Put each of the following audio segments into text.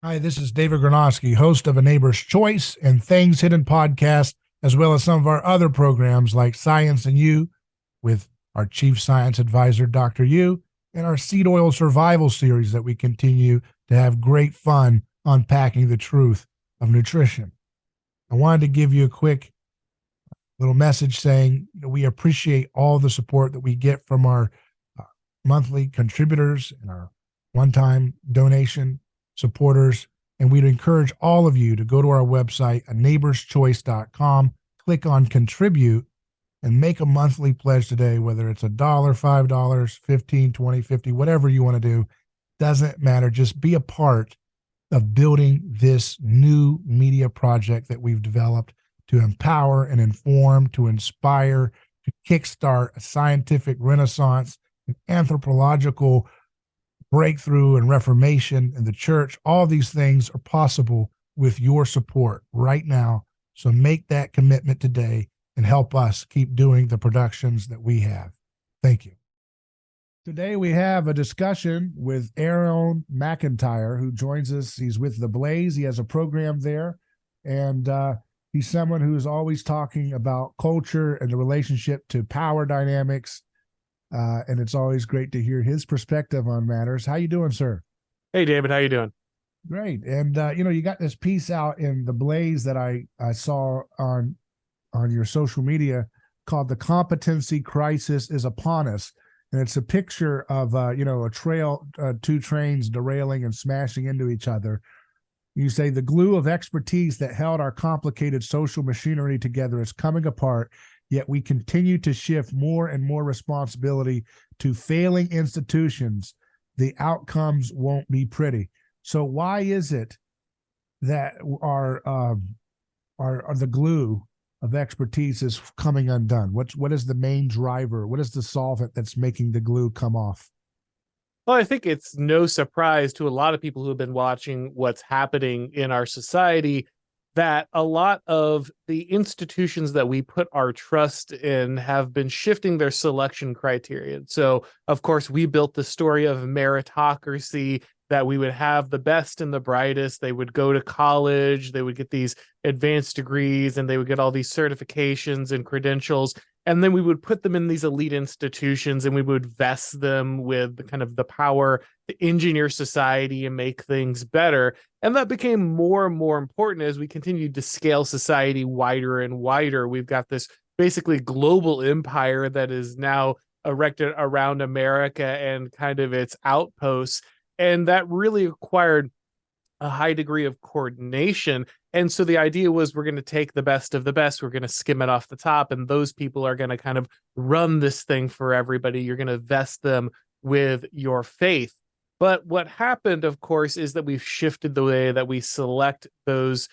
Hi, this is David Gornoski, host of A Neighbor's Choice and Things Hidden podcast, as well as some of our other programs like Science and You with our chief science advisor, Dr. Yu, and our seed oil survival series that we continue to have great fun unpacking the truth of nutrition. I wanted to give you a quick little message saying we appreciate all the support that we get from our uh, monthly contributors and our one-time donation supporters. And we'd encourage all of you to go to our website, neighborschoice.com, click on contribute, and make a monthly pledge today, whether it's $1, $5, 15, 20, 50, whatever you want to do. Doesn't matter. Just be a part of building this new media project that we've developed to empower and inform, to inspire, to kickstart a scientific renaissance, an anthropological breakthrough and reformation in the church. All these things are possible with your support right now. So make that commitment today and help us keep doing the productions that we have. Thank you. Today we have a discussion with Auron MacIntyre, who joins us. He's with The Blaze. He has a program there, and he's someone who is always talking about culture and the relationship to power dynamics. And it's always great to hear his perspective on matters. How you doing, sir? Hey, David, how you doing? Great. And you got this piece out in The Blaze that I saw on your social media called "The Competency Crisis is Upon Us." And it's a picture of a trail, two trains derailing and smashing into each other. You say the glue of expertise that held our complicated social machinery together is coming apart, yet we continue to shift more and more responsibility to failing institutions. The outcomes won't be pretty. So why is it that our the glue of expertise is coming undone? What is the main driver? What is the solvent that's making the glue come off? Well, I think it's no surprise to a lot of people who have been watching what's happening in our society that a lot of the institutions that we put our trust in have been shifting their selection criterion. So, of course, we built the story of meritocracy, that we would have the best and the brightest. They would go to college, they would get these advanced degrees, and they would get all these certifications and credentials. And then we would put them in these elite institutions and we would vest them with kind of the power to engineer society and make things better. And that became more and more important as we continued to scale society wider and wider. We've got this basically global empire that is now erected around America and kind of its outposts. And that really required a high degree of coordination. And so the idea was we're going to take the best of the best, we're going to skim it off the top, and those people are going to kind of run this thing for everybody. You're going to vest them with your faith. But what happened, of course, is that we've shifted the way that we select those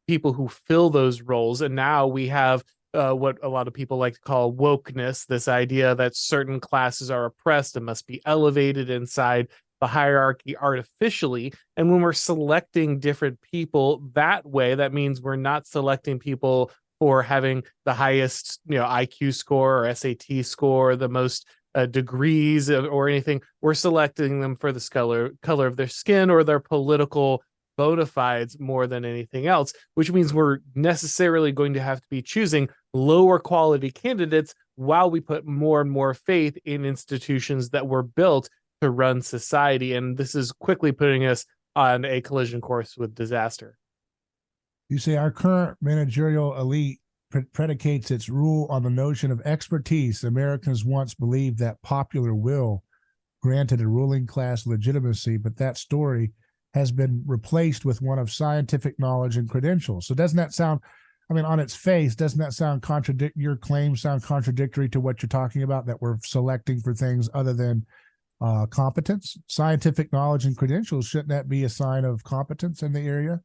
people who fill those roles. And now we have what a lot of people like to call wokeness, this idea that certain classes are oppressed and must be elevated inside the hierarchy artificially. And when we're selecting different people that way, that means we're not selecting people for having the highest, IQ score or SAT score, the most degrees or anything. We're selecting them for the color of their skin or their political bona fides more than anything else, which means we're necessarily going to have to be choosing lower quality candidates while we put more and more faith in institutions that were built to run society. And this is quickly putting us on a collision course with disaster. You say our current managerial elite predicates its rule on the notion of expertise. Americans once believed that popular will granted a ruling class legitimacy, but that story has been replaced with one of scientific knowledge and credentials. So doesn't that sound, on its face, doesn't that sound your claims sound contradictory to what you're talking about, that we're selecting for things other than competence? Scientific knowledge and credentials, shouldn't that be a sign of competence in the area?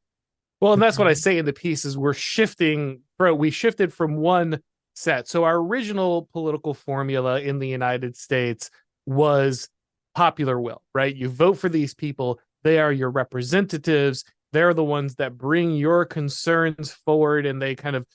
Well, and that's what I say in the piece is we shifted from one set. So our original political formula in the United States was popular will, right? You vote for these people. They are your representatives. They're the ones that bring your concerns forward, and they kind of,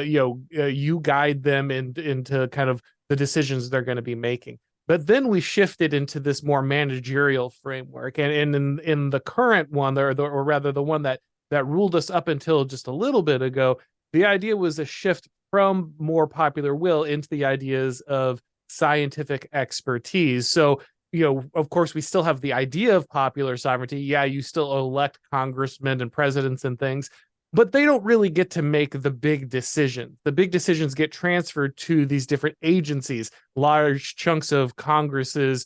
you guide them into kind of the decisions they're going to be making. But then we shifted into this more managerial framework. And in the current one, or rather the one that ruled us up until just a little bit ago, the idea was a shift from more popular will into the ideas of scientific expertise. So, of course, we still have the idea of popular sovereignty. Yeah, you still elect congressmen and presidents and things, but they don't really get to make the big decisions. The big decisions get transferred to these different agencies. Large chunks of Congress's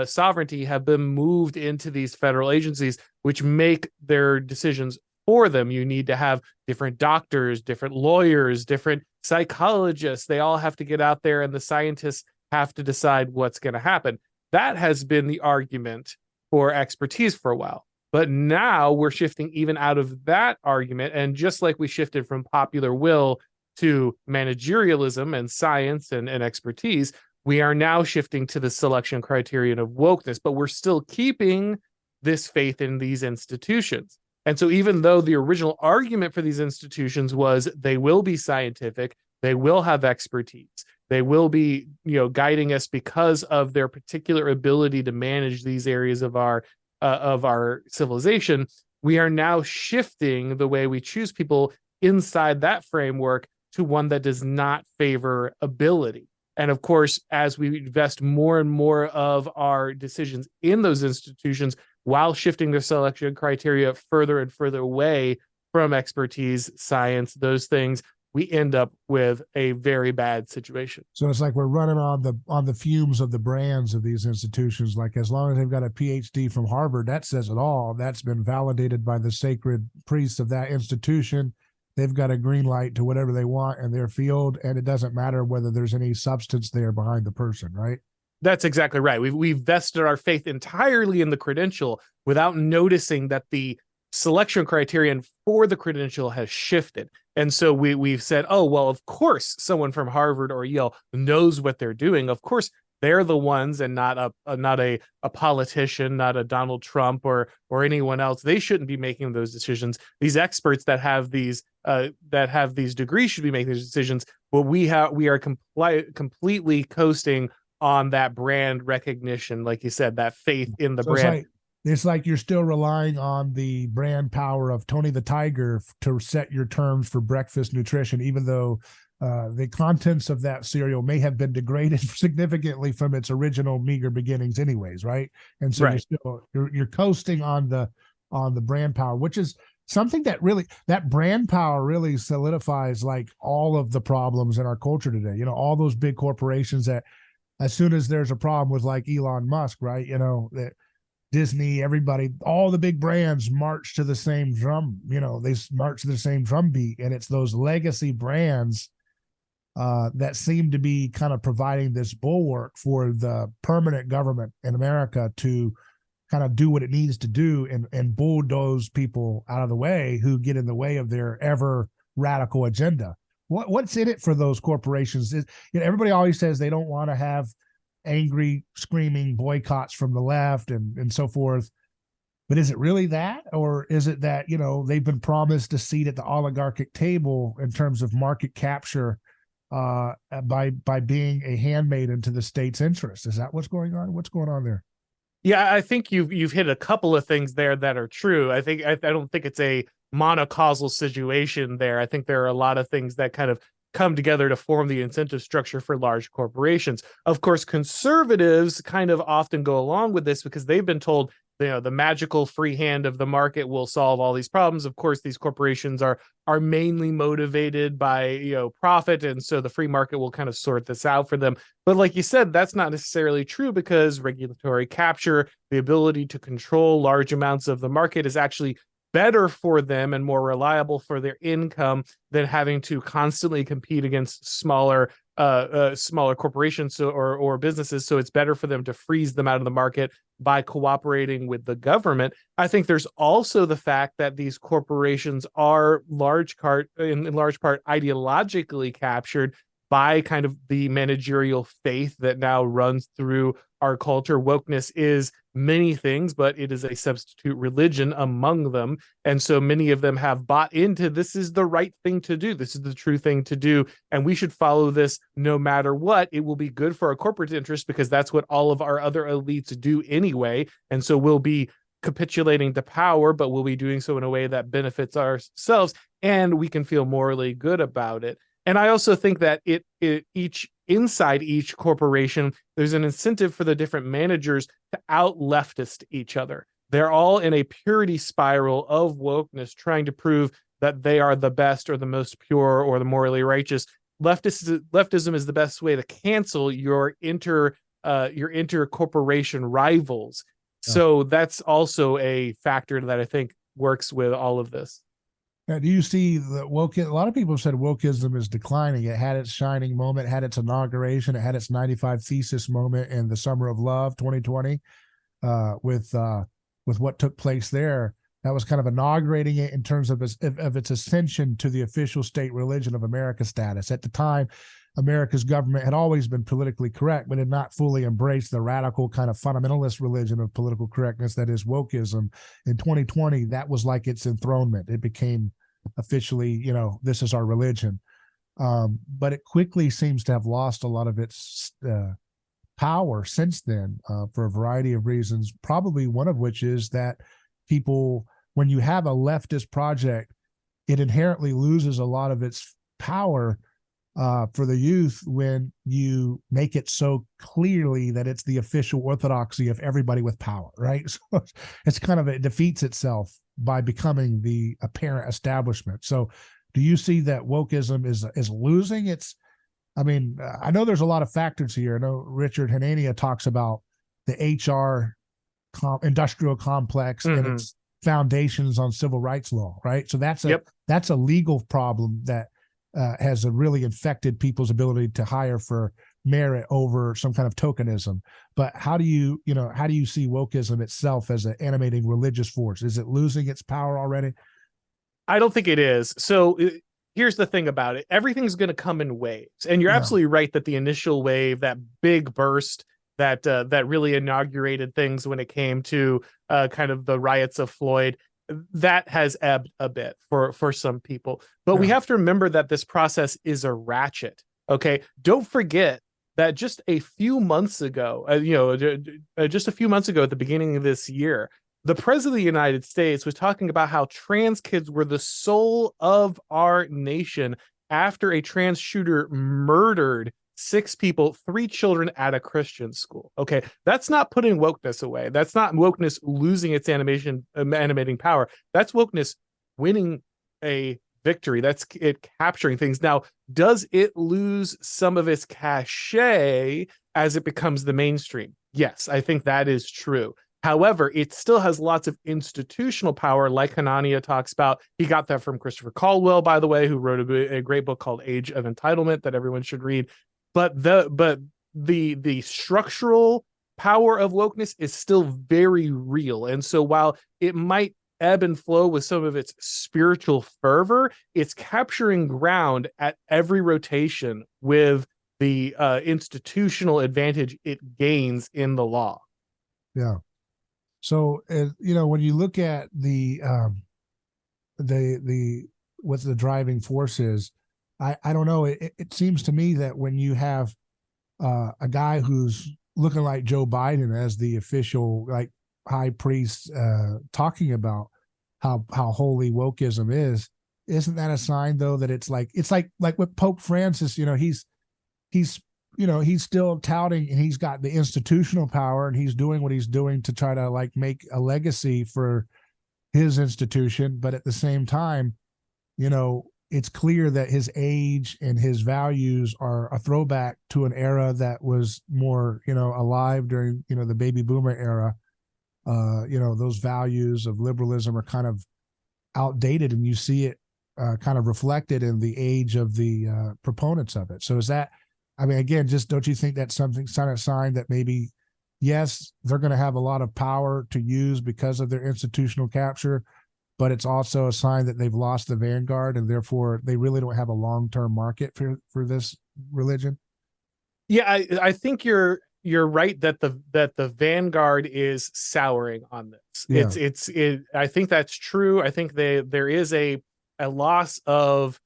sovereignty have been moved into these federal agencies, which make their decisions for them. You need to have different doctors, different lawyers, different psychologists. They all have to get out there, and the scientists have to decide what's going to happen. That has been the argument for expertise for a while. But now we're shifting even out of that argument. And just like we shifted from popular will to managerialism and science and expertise, we are now shifting to the selection criterion of wokeness. But we're still keeping this faith in these institutions. And so even though the original argument for these institutions was they will be scientific, they will have expertise, they will be, guiding us because of their particular ability to manage these areas of our civilization, we are now shifting the way we choose people inside that framework to one that does not favor ability. And of course, as we invest more and more of our decisions in those institutions while shifting their selection criteria further and further away from expertise, science, those things, we end up with a very bad situation. So it's like we're running on the fumes of the brands of these institutions. Like, as long as they've got a PhD from Harvard, that says it all. That's been validated by the sacred priests of that institution. They've got a green light to whatever they want in their field, and it doesn't matter whether there's any substance there behind the person, right? That's exactly right. We've vested our faith entirely in the credential without noticing that the selection criterion for the credential has shifted. And so we've said, oh, well, of course, someone from Harvard or Yale knows what they're doing. Of course, they're the ones, and not a politician, not a Donald Trump or anyone else. They shouldn't be making those decisions. These experts that have these degrees should be making those decisions. But we are completely coasting on that brand recognition, like you said, that faith in the brand. It's like you're still relying on the brand power of Tony the Tiger to set your terms for breakfast nutrition, even though the contents of that cereal may have been degraded significantly from its original meager beginnings anyways, right? And so right. you're coasting on the brand power, which is something that brand power really solidifies like all of the problems in our culture today. All those big corporations that as soon as there's a problem with like Elon Musk, right? That Disney, everybody, all the big brands march to the same drum, they march to the same drum beat. And it's those legacy brands that seem to be kind of providing this bulwark for the permanent government in America to kind of do what it needs to do and bulldoze people out of the way who get in the way of their ever radical agenda. What's in it for those corporations? Everybody always says they don't want to have angry, screaming boycotts from the left and so forth. But is it really that? Or is it that, they've been promised a seat at the oligarchic table in terms of market capture by being a handmaiden to the state's interests? Is that what's going on? What's going on there? Yeah, I think you've hit a couple of things there that are true. I don't think it's a monocausal situation there. I think there are a lot of things that kind of come together to form the incentive structure for large corporations. Of course, conservatives kind of often go along with this because they've been told, the magical free hand of the market will solve all these problems. Of course, these corporations are mainly motivated by, profit. And so the free market will kind of sort this out for them. But like you said, that's not necessarily true because regulatory capture, the ability to control large amounts of the market is actually better for them and more reliable for their income than having to constantly compete against smaller corporations or businesses. So it's better for them to freeze them out of the market by cooperating with the government. I think there's also the fact that these corporations are in large part ideologically captured by kind of the managerial faith that now runs through our culture. Wokeness is many things, but it is a substitute religion among them. And so many of them have bought into this is the right thing to do. This is the true thing to do. And we should follow this no matter what. It will be good for our corporate interests because that's what all of our other elites do anyway. And so we'll be capitulating to power, but we'll be doing so in a way that benefits ourselves and we can feel morally good about it. And I also think that inside each corporation, there's an incentive for the different managers to out leftist each other. They're all in a purity spiral of wokeness, trying to prove that they are the best or the most pure or the morally righteous. Leftism is the best way to cancel your inter corporation rivals. So that's also a factor that I think works with all of this. Now, do you see the a lot of people have said wokeism is declining. It had its shining moment, had its inauguration, it had its 95 thesis moment in the Summer of Love 2020 with what took place there. That was kind of inaugurating it in terms of its ascension to the official state religion of America status. At the time, America's government had always been politically correct, but had not fully embraced the radical kind of fundamentalist religion of political correctness that is wokeism. In 2020, that was like its enthronement. It became officially, this is our religion. But it quickly seems to have lost a lot of its power since then for a variety of reasons, probably one of which is that people, when you have a leftist project, it inherently loses a lot of its power for the youth when you make it so clearly that it's the official orthodoxy of everybody with power, right? So it's kind of, it defeats itself by becoming the apparent establishment. So do you see that wokeism is losing its, I know there's a lot of factors here. I know Richard Hanania talks about the HR industrial complex and its foundations on civil rights law, right? So that's a legal problem that has really infected people's ability to hire for merit over some kind of tokenism. But how do you see wokeism itself as an animating religious force? Is it losing its power already? I don't think it is. So here's the thing about it. Everything's going to come in waves. And you're absolutely right that the initial wave, that big burst that really inaugurated things when it came to kind of the riots of Floyd, that has ebbed a bit for some people. But we have to remember that this process is a ratchet. Okay. Don't forget that just a few months ago, at the beginning of this year, the president of the United States was talking about how trans kids were the soul of our nation after a trans shooter murdered 6 people, 3 children at a Christian school. Okay, that's not putting wokeness away. That's not wokeness losing its animating power. That's wokeness winning a victory. That's it capturing things. Now, does it lose some of its cachet as it becomes the mainstream? Yes, I think that is true. However, it still has lots of institutional power, like Hanania talks about. He got that from Christopher Caldwell, by the way, who wrote a great book called Age of Entitlement that everyone should read. But the structural power of wokeness is still very real. And so while it might ebb and flow with some of its spiritual fervor, it's capturing ground at every rotation with the institutional advantage it gains in the law. Yeah. So, when you look at the what the driving force is, I don't know. It seems to me that when you have a guy who's looking like Joe Biden as the official high priest talking about how holy wokeism is, isn't that a sign though that it's like with Pope Francis? He's still touting, and he's got the institutional power, and he's doing what he's doing to try to make a legacy for his institution. But at the same time, it's clear that his age and his values are a throwback to an era that was more, alive during, the baby boomer era. Those values of liberalism are kind of outdated, and you see it kind of reflected in the age of the proponents of it. So is that, again, just don't you think that's something kind of sign that maybe, yes, they're going to have a lot of power to use because of their institutional capture, but it's also a sign that they've lost the vanguard, and therefore they really don't have a long-term market for this religion? Yeah, I think you're you're right that the Vanguard is souring on this. Yeah. I think that's true. I think there is a loss of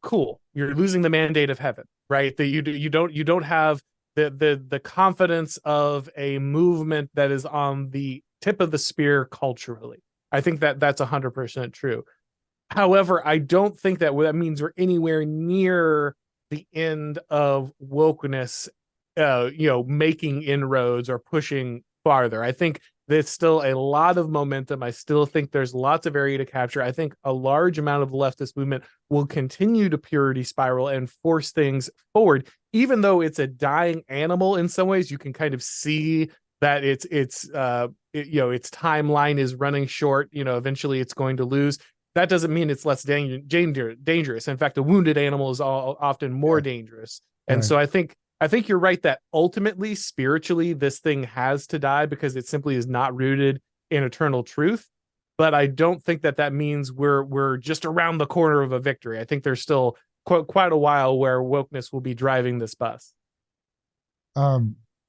cool. You're losing the mandate of heaven, right? That you don't have the confidence of a movement that is on the tip of the spear culturally. I think that's 100% true. However, I don't think that means we're anywhere near the end of wokeness, making inroads or pushing farther. I think there's still a lot of momentum. I still think there's lots of area to capture. I think a large amount of the leftist movement will continue to purity spiral and force things forward, even though it's a dying animal in some ways. You can kind of see that its timeline is running short. Eventually it's going to lose. That doesn't mean it's less dangerous. In fact, a wounded animal is often more dangerous. And Right. so I think you're right that ultimately, spiritually, this thing has to die because it simply is not rooted in eternal truth. But I don't think that means we're just around the corner of a victory. I think there's still quite a while where wokeness will be driving this bus.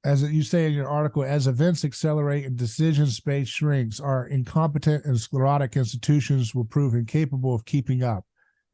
As you say in your article, as events accelerate and decision space shrinks, our incompetent and sclerotic institutions will prove incapable of keeping up.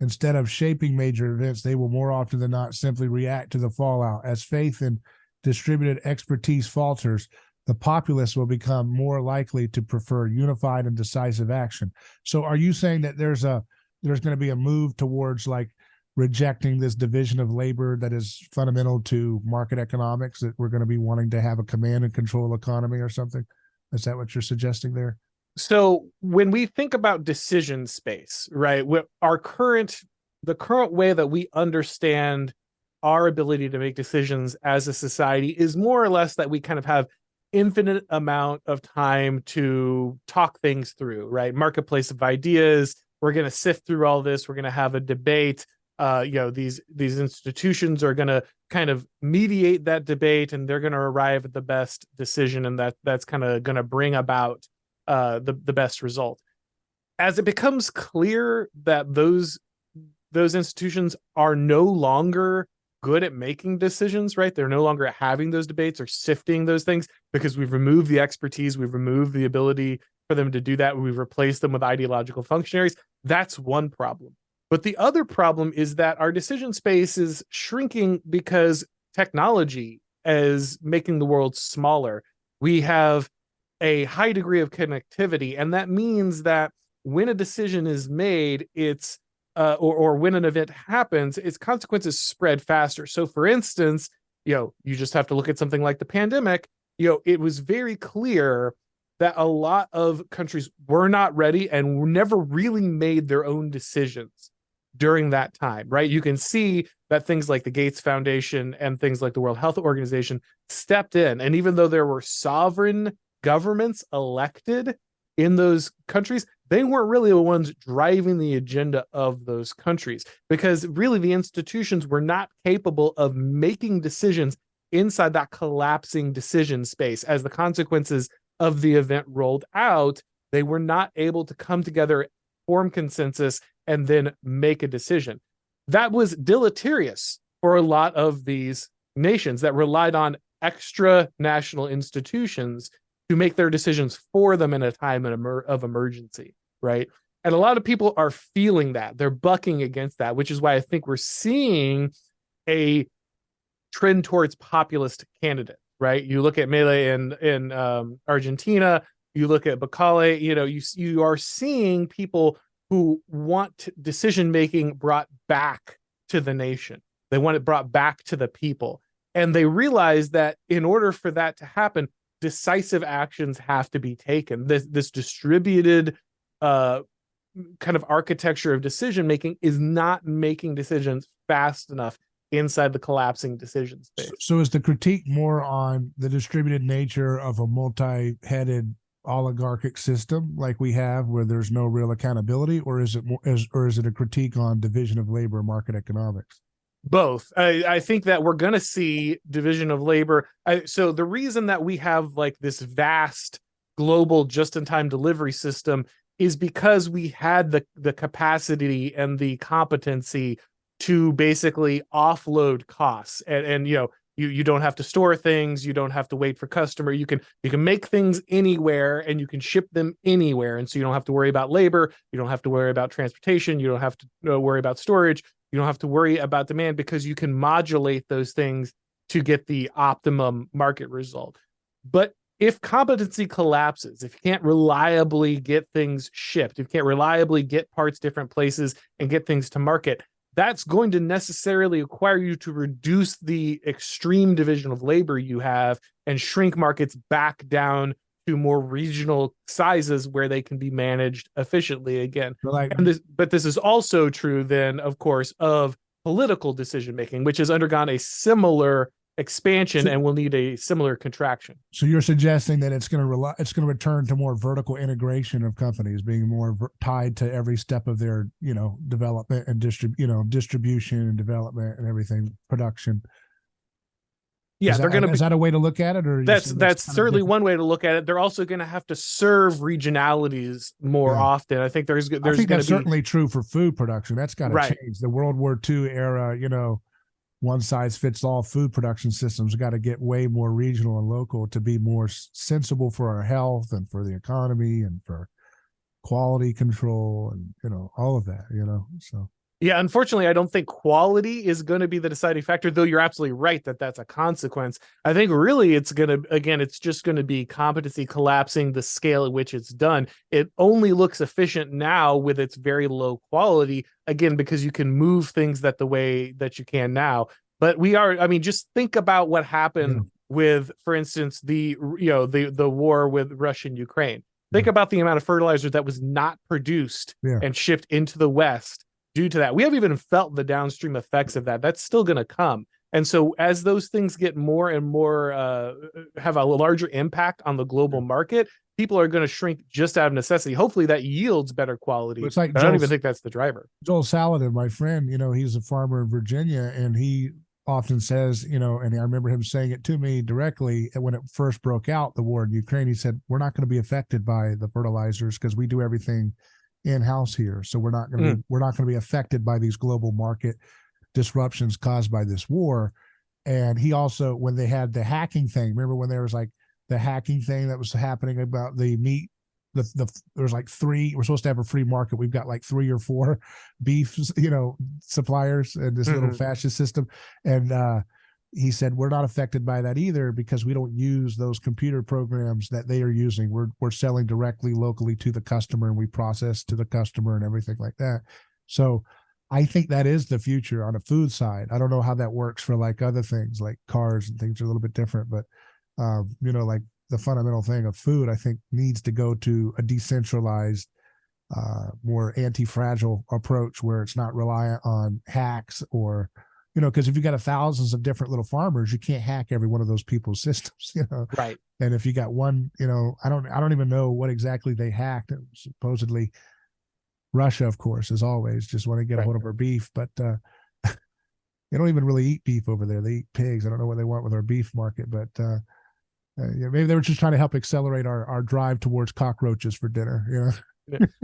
Instead of shaping major events, they will more often than not simply react to the fallout. As faith in distributed expertise falters, the populace will become more likely to prefer unified and decisive action. So are you saying that there's going to be a move towards like rejecting this division of labor that is fundamental to market economics, that we're going to be wanting to have a command and control economy or something? Is that what you're suggesting there? So when we think about decision space, right, the current way that we understand our ability to make decisions as a society is more or less that we kind of have infinite amount of time to talk things through, right? Marketplace of ideas. We're going to sift through all this. We're going to have a debate. These institutions are going to kind of mediate that debate, and they're going to arrive at the best decision, and that's kind of going to bring about the best result. As it becomes clear that those institutions are no longer good at making decisions, right? They're no longer having those debates or sifting those things because we've removed the expertise, we've removed the ability for them to do that, we've replaced them with ideological functionaries. That's one problem. But the other problem is that our decision space is shrinking because technology is making the world smaller. We have a high degree of connectivity, and that means that when a decision is made, it's or when an event happens, its consequences spread faster. So for instance, you just have to look at something like the pandemic. It was very clear that a lot of countries were not ready and never really made their own decisions during that time, right? You can see that things like the Gates Foundation and things like the World Health Organization stepped in. And even though there were sovereign governments elected in those countries, they weren't really the ones driving the agenda of those countries, because really the institutions were not capable of making decisions inside that collapsing decision space. As the consequences of the event rolled out, they were not able to come together, form consensus, and then make a decision. That was deleterious for a lot of these nations that relied on extra national institutions to make their decisions for them in a time of emergency, right? And a lot of people are feeling that. They're bucking against that, which is why I think we're seeing a trend towards populist candidates, right? You look at Milei in Argentina, you look at Bukele, you are seeing people who want decision-making brought back to the nation. They want it brought back to the people. And they realize that in order for that to happen, decisive actions have to be taken. This distributed kind of architecture of decision-making is not making decisions fast enough inside the collapsing decision space. So is the critique more on the distributed nature of a multi-headed oligarchic system like we have, where there's no real accountability, or is it a critique on division of labor, market economics? Both. I think that we're going to see division of labor. So the reason that we have like this vast global just-in-time delivery system is because we had the capacity and the competency to basically offload costs. And You don't have to store things, you don't have to wait for customer. You can make things anywhere and you can ship them anywhere. And so you don't have to worry about labor, you don't have to worry about transportation, you don't have to worry about storage, you don't have to worry about demand, because you can modulate those things to get the optimum market result. But if competency collapses, if you can't reliably get things shipped, if you can't reliably get parts different places and get things to market, that's going to necessarily require you to reduce the extreme division of labor you have and shrink markets back down to more regional sizes where they can be managed efficiently again. But this is also true then, of course, of political decision making, which has undergone a similar expansion and will need a similar contraction. So you're suggesting that it's going to return to more vertical integration of companies being more tied to every step of their, development and distribution and development and everything, production. Yeah, is that a way to look at it, or that's certainly one way to look at it. They're also going to have to serve regionalities more often. I think there's that's certainly true for food production. That's got to change. The World War II era, one size fits all food production systems got to get way more regional and local to be more sensible for our health and for the economy and for quality control and, all of that, so. Yeah, unfortunately, I don't think quality is going to be the deciding factor, though you're absolutely right that that's a consequence. I think really it's just going to be competency collapsing the scale at which it's done. It only looks efficient now with its very low quality, again, because you can move things the way that you can now. But just think about what happened with, for instance, the war with Russia and Ukraine. Think about the amount of fertilizer that was not produced and shipped into the West due to that. We haven't even felt the downstream effects of that. That's still going to come. And so as those things get more and more have a larger impact on the global market, people are going to shrink just out of necessity. Hopefully that yields better quality. It's like I don't even think that's the driver. Joel Saladin, my friend, he's a farmer in Virginia, and he often says, and I remember him saying it to me directly when it first broke out, the war in Ukraine. He said, we're not going to be affected by the fertilizers because we do everything in-house here, so we're not going to be affected by these global market disruptions caused by this war. And he also, when they had the hacking thing, remember when there was like the hacking thing that was happening about the meat, there was like three, we're supposed to have a free market, we've got like 3 or 4 beef suppliers in this little fascist system. And he said, we're not affected by that either because we don't use those computer programs that they are using. We're selling directly locally to the customer, and we process to the customer and everything like that. So I think that is the future on a food side. I don't know how that works for like other things like cars and things are a little bit different, but like the fundamental thing of food, I think needs to go to a decentralized, more anti-fragile approach where it's not reliant on hacks or, because if you got thousands of different little farmers, you can't hack every one of those people's systems, Right. And if you got one, I don't even know what exactly they hacked. Supposedly Russia, of course, as always, just want to get a hold of our beef, but they don't even really eat beef over there. They eat pigs. I don't know what they want with our beef market, but maybe they were just trying to help accelerate our drive towards cockroaches for dinner,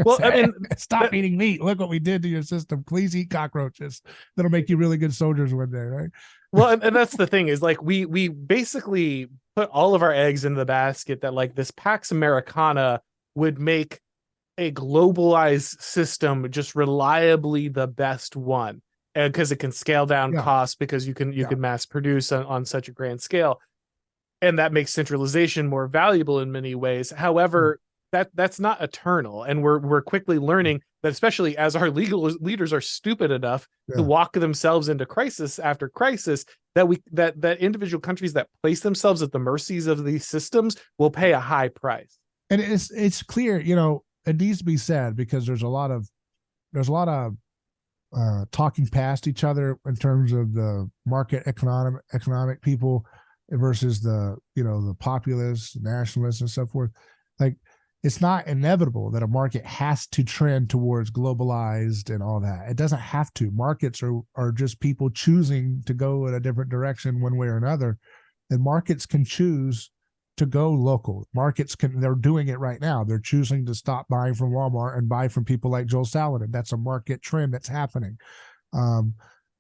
Well, I mean, stop eating meat. Look what we did to your system. Please eat cockroaches. That'll make you really good soldiers one day, right? Well, and that's the thing is like we basically put all of our eggs in the basket that like this Pax Americana would make a globalized system just reliably the best one, and because it can scale down costs because you can mass produce on such a grand scale, and that makes centralization more valuable in many ways. However, that's not eternal, and we're quickly learning that, especially as our legal leaders are stupid enough to walk themselves into crisis after crisis, that individual countries that place themselves at the mercies of these systems will pay a high price. And it's clear, it needs to be said because there's a lot of talking past each other in terms of the market economic people versus the populists, nationalists, and so forth. Like, it's not inevitable that a market has to trend towards globalized and all that. It doesn't have to. Markets are just people choosing to go in a different direction one way or another. And markets can choose to go local. They're doing it right now. They're choosing to stop buying from Walmart and buy from people like Joel Saladin. That's a market trend that's happening.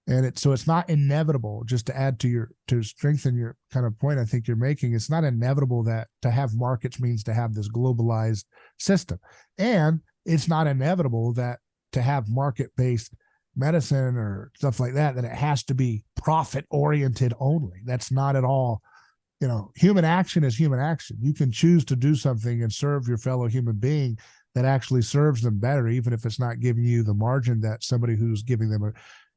And it's not inevitable, just to add to strengthen your kind of point I think you're making, it's not inevitable that to have markets means to have this globalized system. And it's not inevitable that to have market-based medicine or stuff like that it has to be profit-oriented only. That's not at all, human action is human action. You can choose to do something and serve your fellow human being that actually serves them better, even if it's not giving you the margin that somebody who's giving them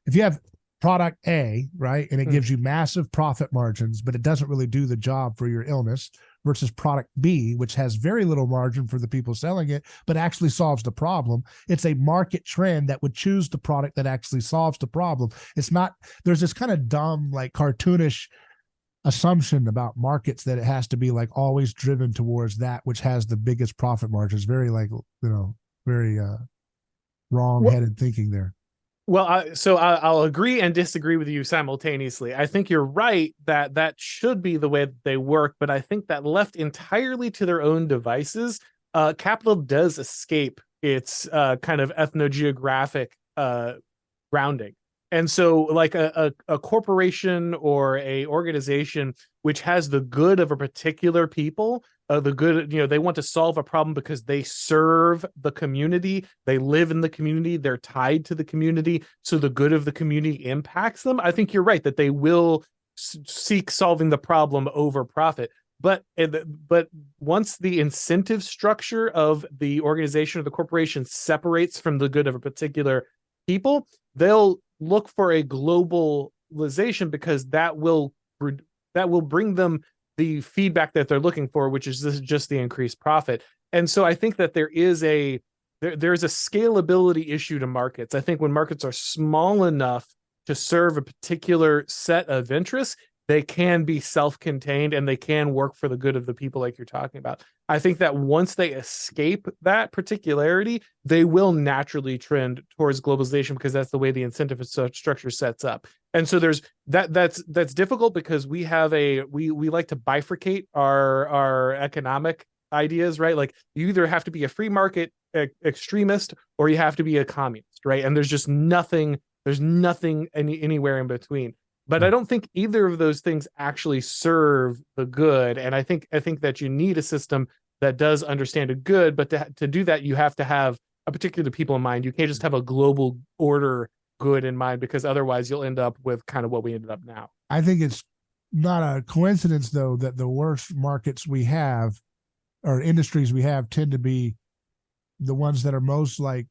if you have product A, right, and it gives you massive profit margins, but it doesn't really do the job for your illness, versus product B, which has very little margin for the people selling it, but actually solves the problem. It's a market trend that would choose the product that actually solves the problem. It's not, there's this kind of dumb, like cartoonish assumption about markets that it has to be like always driven towards that which has the biggest profit margins. Very very wrong-headed thinking there. Well, I'll agree and disagree with you simultaneously. I think you're right that that should be the way that they work, but I think that left entirely to their own devices, capital does escape its kind of ethnogeographic grounding. And so like a corporation or a organization which has the good of a particular people, the good, they want to solve a problem because they serve the community, they live in the community, they're tied to the community, so the good of the community impacts them. I think you're right that they will seek solving the problem over profit. But once the incentive structure of the organization or the corporation separates from the good of a particular people, they'll look for a globalization because that will bring them the feedback that they're looking for, which is just the increased profit. And so I think that there's a scalability issue to markets. I think when markets are small enough to serve a particular set of interests, they can be self-contained and they can work for the good of the people like you're talking about. I think that once they escape that particularity, they will naturally trend towards globalization because that's the way the incentive structure sets up. And so there's that's difficult because we have we like to bifurcate our economic ideas, right? Like you either have to be a free market extremist or you have to be a communist, right? And there's nothing anywhere in between. But I don't think either of those things actually serve the good. And I think that you need a system that does understand a good, but to do that, you have to have a particular people in mind. You can't just have a global order good in mind, because otherwise you'll end up with kind of what we ended up now. I think it's not a coincidence, though, that the worst markets we have or industries we have tend to be the ones that are most like,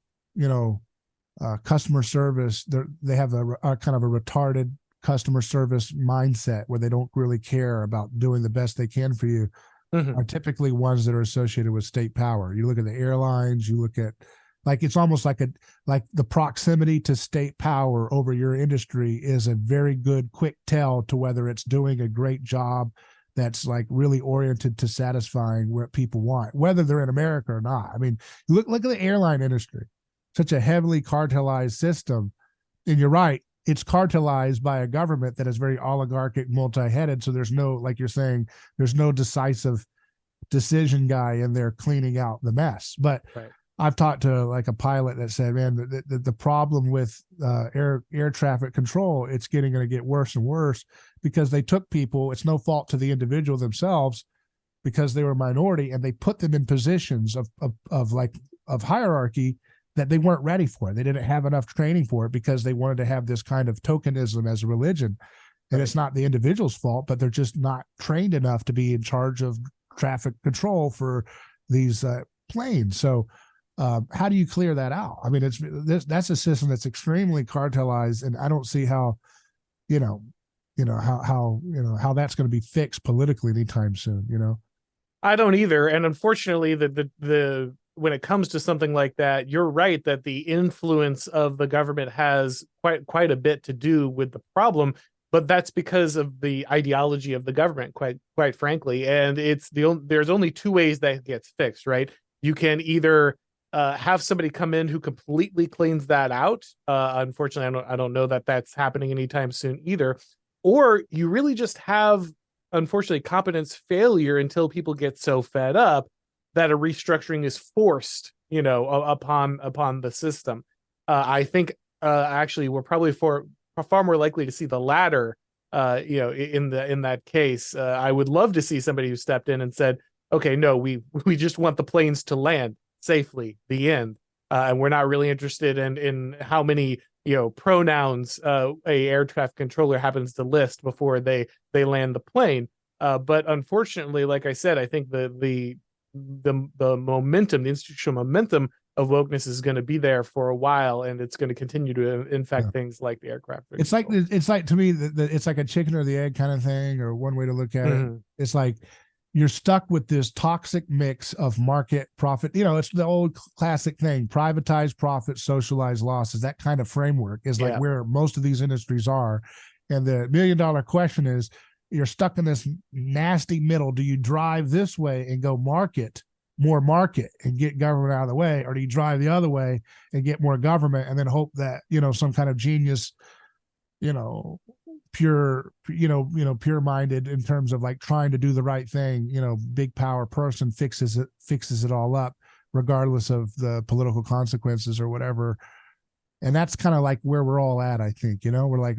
customer service. They have a kind of a retarded customer service mindset where they don't really care about doing the best they can for you, are typically ones that are associated with state power. You look at the airlines, you look at it's almost like the proximity to state power over your industry is a very good quick tell to whether it's doing a great job that's like really oriented to satisfying what people want, whether they're in America or not. I mean, look at the airline industry, such a heavily cartelized system. And you're right, it's cartelized by a government that is very oligarchic, multi-headed. So there's no, like you're saying, there's no decisive decision guy in there cleaning out the mess. But right. I've talked to like a pilot that said, man, the problem with air traffic control, it's going to get worse and worse because they took people, it's no fault to the individual themselves because they were a minority, and they put them in positions of hierarchy that they weren't ready for. They didn't have enough training for it because they wanted to have this kind of tokenism as a religion. And it's not the individual's fault, but they're just not trained enough to be in charge of traffic control for these planes. So how do you clear that out? I mean, that's a system that's extremely cartelized, and I don't see how how that's going to be fixed politically anytime soon. I don't either. And unfortunately, the when it comes to something like that, you're right that the influence of the government has quite a bit to do with the problem, but that's because of the ideology of the government, quite frankly. And there's only two ways that gets fixed, right? You can either have somebody come in who completely cleans that out. Unfortunately, I don't know that that's happening anytime soon either. Or you really just have, unfortunately, competence failure until people get so fed up that a restructuring is forced, upon the system. I think actually we're probably far more likely to see the latter. In that case, I would love to see somebody who stepped in and said, okay, no, we just want the planes to land safely, the end. And we're not really interested in how many pronouns a air traffic controller happens to list before they land the plane. But unfortunately, like I said, I think the momentum, the institutional momentum of wokeness is going to be there for a while, and it's going to continue to infect things like the aircraft. It's like to me that it's like a chicken or the egg kind of thing, or one way to look at it. It's like you're stuck with this toxic mix of market profit. It's the old classic thing: privatize profit, socialize losses. That kind of framework is like where most of these industries are. And the $1 million question is, you're stuck in this nasty middle. Do you drive this way and go more market and get government out of the way, or do you drive the other way and get more government and then hope that some kind of genius, pure minded in terms of like trying to do the right thing, big power person fixes it all up regardless of the political consequences or whatever. And that's kind of like where we're all at, I think. We're like,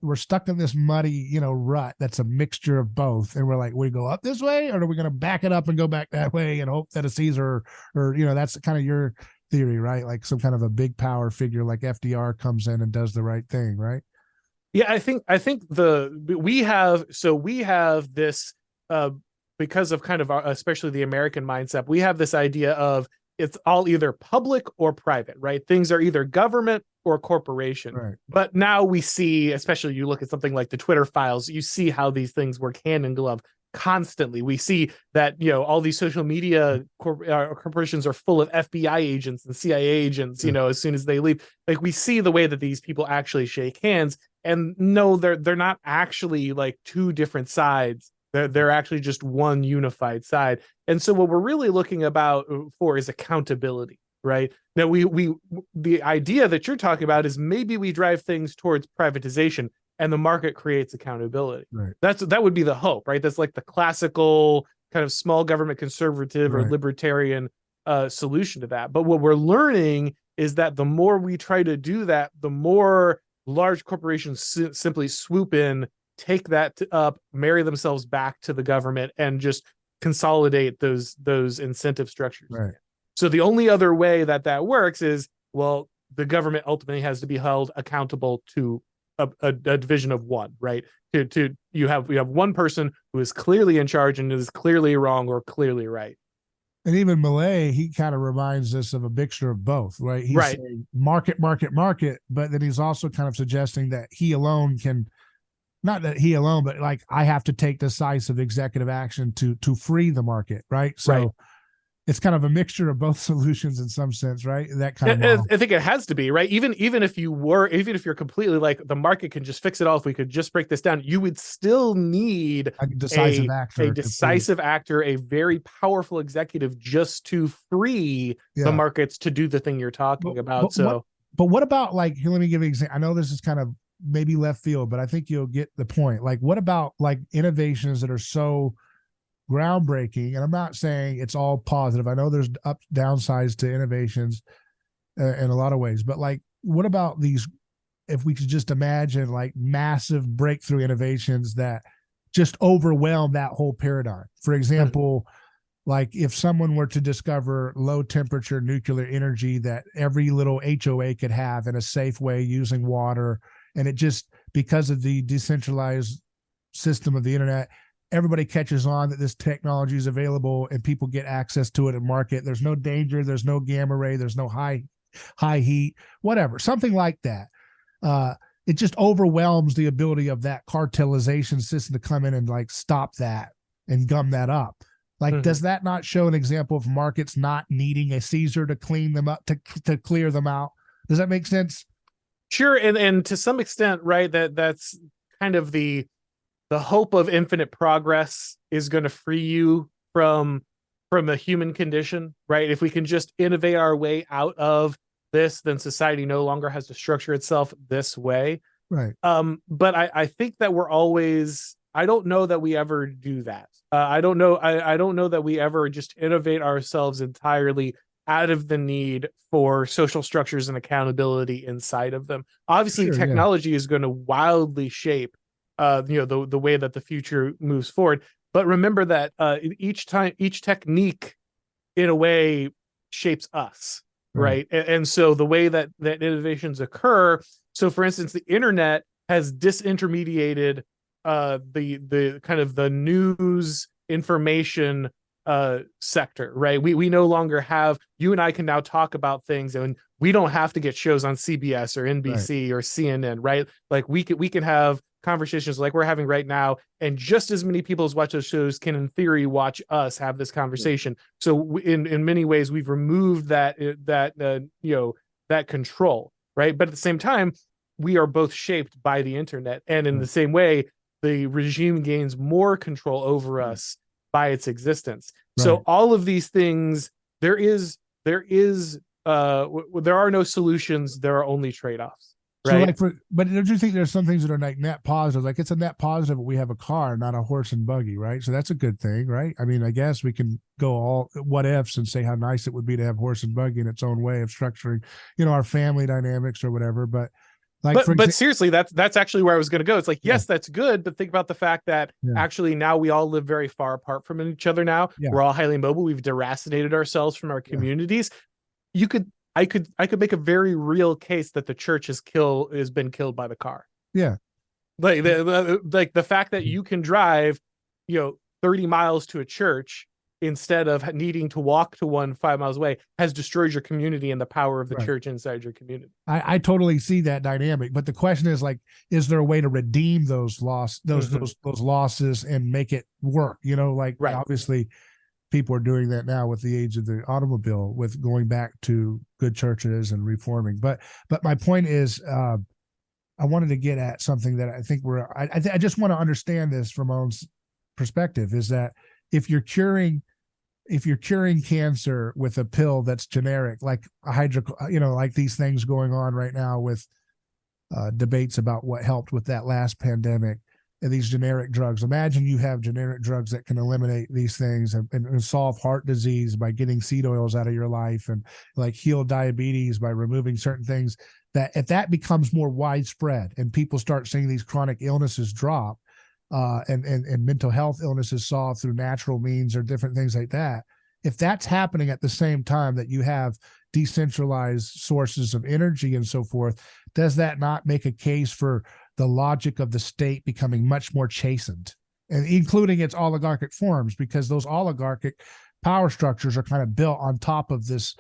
we're stuck in this muddy, rut that's a mixture of both. And we're like, we go up this way, or are we going to back it up and go back that way and hope that a Caesar or that's kind of your theory, right? Like some kind of a big power figure like FDR comes in and does the right thing, right? Yeah, I think we have this because of kind of especially the American mindset, we have this idea of it's all either public or private, right? Things are either government or corporation. Right. But now we see, especially you look at something like the Twitter files, you see how these things work hand in glove constantly. We see that, all these social media corporations are full of FBI agents and CIA agents, as soon as they leave. Like, we see the way that these people actually shake hands, and no, they're not actually like two different sides. They're actually just one unified side. And so what we're really looking for is accountability, right? Now, the idea that you're talking about is maybe we drive things towards privatization and the market creates accountability. Right. That would be the hope, right? That's like the classical kind of small government conservative or libertarian solution to that. But what we're learning is that the more we try to do that, the more large corporations simply swoop in, take that up, marry themselves back to the government, and just consolidate those incentive structures. Right. So the only other way that works is, well, the government ultimately has to be held accountable to a division of one, right? You have one person who is clearly in charge and is clearly wrong or clearly right. And even Millet, he kind of reminds us of a mixture of both, right? He's saying market, but then he's also kind of suggesting that he alone can. Not that he alone, but like I have to take decisive executive action to free the market, right? So it's kind of a mixture of both solutions in some sense, right? That kind of model. I think it has to be, right? Even if you're completely like the market can just fix it all, if we could just break this down, you would still need a decisive actor, a very powerful executive just to free the markets to do the thing you're talking about. But what about, like, let me give you an example. I know this is kind of maybe left field, but I think you'll get the point. Like, what about like innovations that are so groundbreaking? And I'm not saying it's all positive. I know there's downsides to innovations in a lot of ways, but like, what about these, if we could just imagine like massive breakthrough innovations that just overwhelm that whole paradigm? For example, like if someone were to discover low temperature nuclear energy that every little HOA could have in a safe way using water, and it just, because of the decentralized system of the internet, everybody catches on that this technology is available and people get access to it and market. There's no danger. There's no gamma ray. There's no high heat, whatever, something like that. It just overwhelms the ability of that cartelization system to come in and like stop that and gum that up. Like, does that not show an example of markets not needing a Caesar to clean them up, to clear them out? Does that make sense? Sure, and to some extent, right, that's kind of the hope of infinite progress is going to free you from a human condition, right? If we can just innovate our way out of this, then society no longer has to structure itself this way. Right. But I think that I don't know that we ever do that. I don't know that we ever just innovate ourselves entirely out of the need for social structures and accountability inside of them. Obviously, Sure, technology is going to wildly shape, the way that the future moves forward. But remember that each technique, in a way, shapes us, right? And so the way that innovations occur. So, for instance, the internet has disintermediated the kind of the news information sector, right? We no longer have, you and I can now talk about things, and we don't have to get shows on CBS or NBC or CNN, right? Like we can have conversations like we're having right now, and just as many people as watch those shows can, in theory, watch us have this conversation. So in many ways, we've removed that control, right? But at the same time, we are both shaped by the internet, and in the same way, the regime gains more control over us by its existence. So all of these things, there are no solutions. There are only trade-offs. Right. So but don't you think there's some things that are like net positive? Like it's a net positive that we have a car, not a horse and buggy, right? So that's a good thing, right? I mean, I guess we can go all what ifs and say how nice it would be to have horse and buggy in its own way of structuring, our family dynamics or whatever. But but seriously, that's actually where I was going to go. It's like, yes, that's good, but think about the fact that actually now we all live very far apart from each other. Now we're all highly mobile. We've deracinated ourselves from our communities. I could make a very real case that the church has been killed by the car. Yeah. Like the fact that you can drive, 30 miles to a church instead of needing to walk to one 5 miles away has destroyed your community and the power of the church inside your community. I totally see that dynamic, but the question is, like, is there a way to redeem those losses and make it work? Obviously people are doing that now with the age of the automobile, with going back to good churches and reforming. But my point is, I wanted to get at something that I think I just want to understand this from my own perspective, is that if you're curing cancer with a pill that's generic, like like these things going on right now with debates about what helped with that last pandemic, and these generic drugs. Imagine you have generic drugs that can eliminate these things and solve heart disease by getting seed oils out of your life, and like heal diabetes by removing certain things. That if that becomes more widespread and people start seeing these chronic illnesses drop, and mental health illnesses solved through natural means or different things like that, if that's happening at the same time that you have decentralized sources of energy and so forth, does that not make a case for the logic of the state becoming much more chastened, and including its oligarchic forms? Because those oligarchic power structures are kind of built on top of this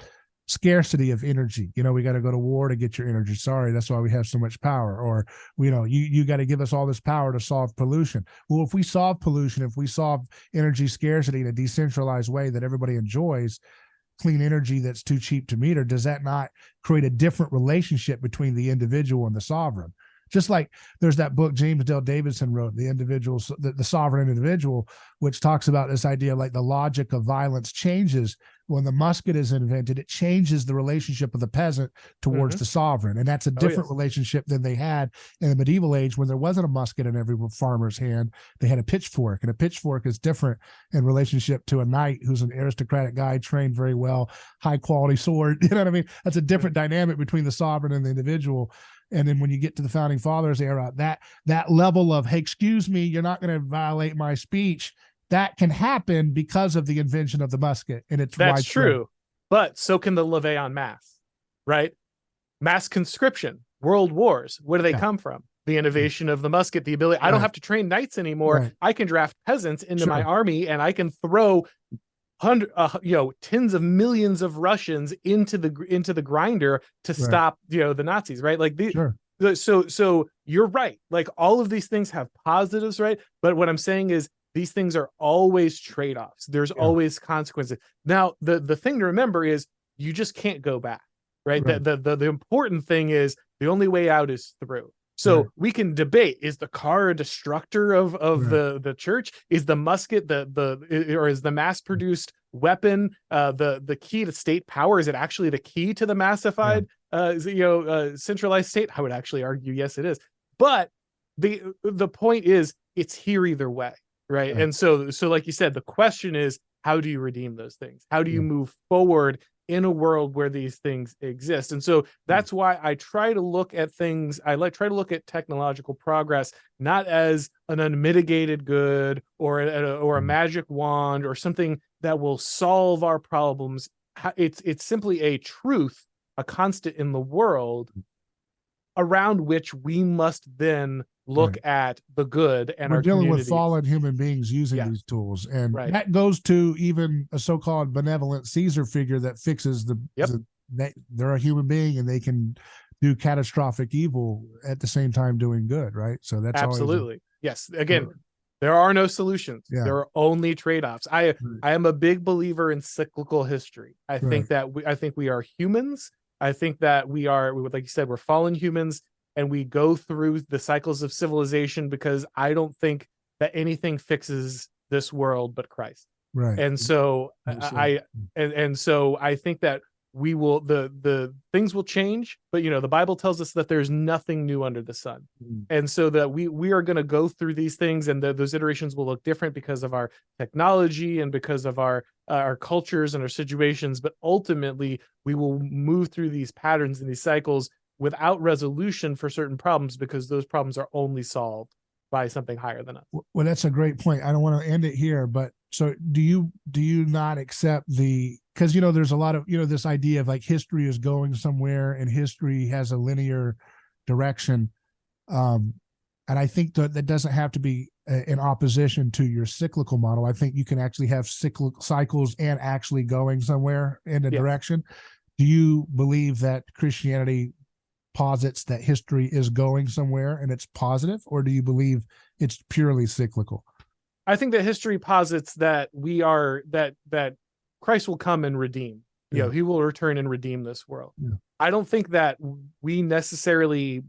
scarcity of energy. We got to go to war to get your energy. Sorry, that's why we have so much power. Or, you got to give us all this power to solve pollution. Well, if we solve pollution, if we solve energy scarcity in a decentralized way that everybody enjoys, clean energy that's too cheap to meter, does that not create a different relationship between the individual and the sovereign? Just like there's that book James Dale Davidson wrote, the Sovereign Individual, which talks about this idea, like the logic of violence changes when the musket is invented. It changes the relationship of the peasant towards the sovereign, and that's a different relationship than they had in the medieval age, when there wasn't a musket in every farmer's hand. They had a pitchfork, and a pitchfork is different in relationship to a knight who's an aristocratic guy, trained very well, high quality sword. You know what I mean? That's a different dynamic between the sovereign and the individual. And then when you get to the founding fathers era, that level of, hey, excuse me, you're not going to violate my speech, that can happen because of the invention of the musket. And that's widespread. True. But so can the levee en masse, right? Mass conscription, world wars. Where do they come from? The innovation of the musket, the ability. I don't have to train knights anymore. I can draft peasants into my army, and I can throw tens of millions of Russians into the grinder to stop the Nazis, right? Like so you're right. Like all of these things have positives, right? But what I'm saying is these things are always trade-offs. There's always consequences. Now the thing to remember is you just can't go back, right? The important thing is the only way out is through. So we can debate, is the car a destructor of the church? Is the musket or is the mass-produced weapon the key to state power? Is it actually the key to the massified centralized state? I would actually argue yes, it is. But the point is, it's here either way, right? And so like you said, the question is, how do you redeem those things? How do you move forward in a world where these things exist. And so that's why I try to look at things, try to look at technological progress, not as an unmitigated good or a magic wand or something that will solve our problems. It's simply a truth, a constant in the world around which we must then look at the good. And we're dealing with fallen human beings using these tools, and that goes to even a so-called benevolent Caesar figure that fixes they're a human being and they can do catastrophic evil at the same time doing good, right? So that's absolutely yes. Again, there are no solutions. There are only trade-offs. I am a big believer in cyclical history. I think that we are humans. I think that we are, like you said, we're fallen humans, and we go through the cycles of civilization because I don't think that anything fixes this world but Christ. Right. And so so I think that we will, the things will change, but the Bible tells us that there's nothing new under the sun. And so that we are going to go through these things, and those iterations will look different because of our technology and because of our cultures and our situations. But ultimately we will move through these patterns and these cycles without resolution for certain problems, because those problems are only solved by something higher than us. Well, that's a great point. I don't want to end it here, but so do you not accept because there's a lot of this idea of like history is going somewhere and history has a linear direction, and I think that doesn't have to be in opposition to your cyclical model. I think you can actually have cycles and actually going somewhere in a direction. Do you believe that Christianity posits that history is going somewhere and it's positive, or do you believe it's purely cyclical? I think that history posits that we are that Christ will come and redeem. He will return and redeem this world. I don't think that we necessarily,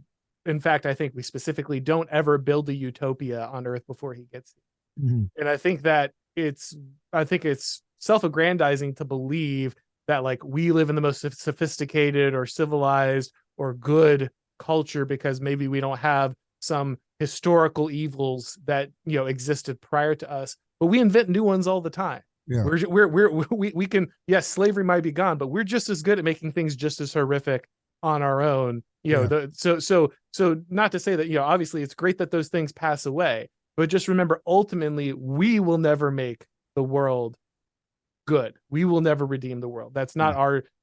in fact, I think we specifically don't ever build a utopia on earth before he gets here. And I think that it's self-aggrandizing to believe that like we live in the most sophisticated or civilized or good culture because maybe we don't have some historical evils that existed prior to us, but we invent new ones all the time. We can, yes, slavery might be gone, but we're just as good at making things just as horrific on our own. So not to say that obviously it's great that those things pass away, but just remember, ultimately we will never make the world good. We will never redeem the world. That's not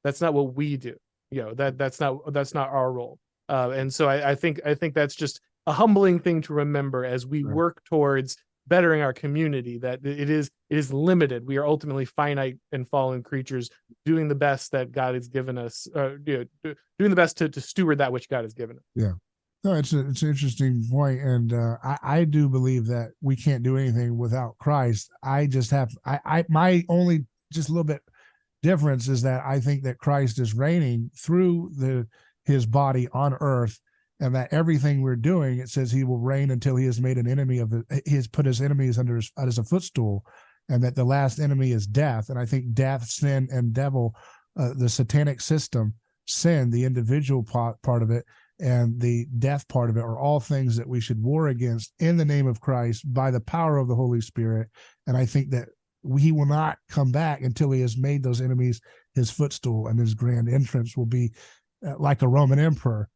what we do. That's not our role. And so I think that's just a humbling thing to remember as we work towards bettering our community, that it is limited. We are ultimately finite and fallen creatures doing the best that God has given us, doing the best to steward that which God has given us. Yeah. No, it's an interesting point. And I do believe that we can't do anything without Christ. My only just a little bit difference is that I think that Christ is reigning through his body on earth, and that everything we're doing, it says he will reign until he has made an enemy of he has put his enemies under as a footstool, and that the last enemy is death. And I think death, sin, and devil, the satanic system, sin, the individual part of it, and the death part of it, are all things that we should war against in the name of Christ by the power of the Holy Spirit. And I think that he will not come back until he has made those enemies his footstool, and his grand entrance will be like a Roman emperor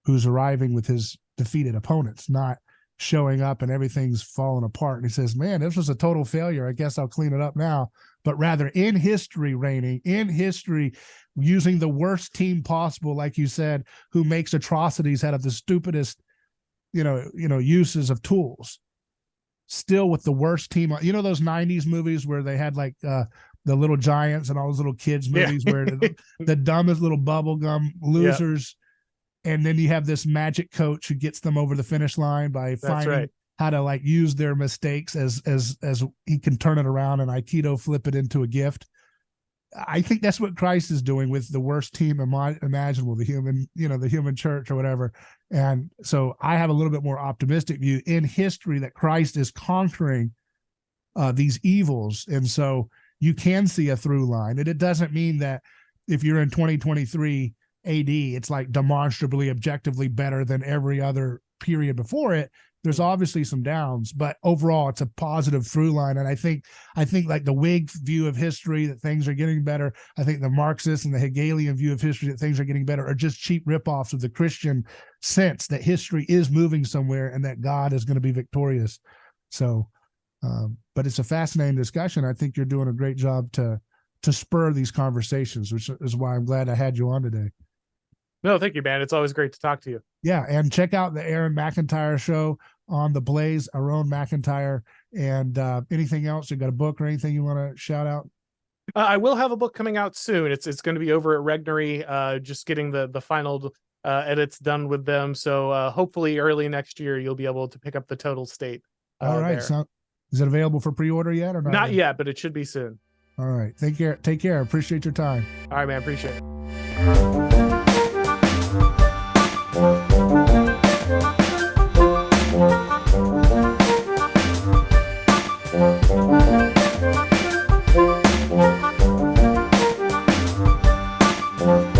who's arriving with his defeated opponents, not showing up and everything's falling apart. And he says, man, this was a total failure. I guess I'll clean it up now. But rather in history, reigning in history, using the worst team possible, like you said, who makes atrocities out of the stupidest, uses of tools. Still with the worst team. Those 90s movies where they had like the Little Giants and all those little kids movies where the dumbest little bubblegum losers. And then you have this magic coach who gets them over the finish line by finding how to like use their mistakes as he can turn it around and Aikido flip it into a gift. I think that's what Christ is doing with the worst team imaginable, the human church or whatever. And so I have a little bit more optimistic view in history that Christ is conquering these evils. And so you can see a through line. And it doesn't mean that if you're in 2023 AD, it's like demonstrably, objectively better than every other period before it. There's obviously some downs, but overall it's a positive through line. And I think like the Whig view of history that things are getting better. I think the Marxist and the Hegelian view of history that things are getting better are just cheap ripoffs of the Christian sense that history is moving somewhere and that God is going to be victorious. So, but it's a fascinating discussion. I think you're doing a great job to spur these conversations, which is why I'm glad I had you on today. No, thank you, man. It's always great to talk to you. Yeah, and check out the Auron MacIntyre show on the Blaze, Auron MacIntyre. And anything else? You got a book or anything you want to shout out? I will have a book coming out soon. It's going to be over at Regnery, just getting the final edits done with them. So hopefully early next year, you'll be able to pick up the total state. All right. So is it available for pre-order yet or not? Not yet, but it should be soon. All right. Take care. Appreciate your time. All right, man. Appreciate it. Thank you.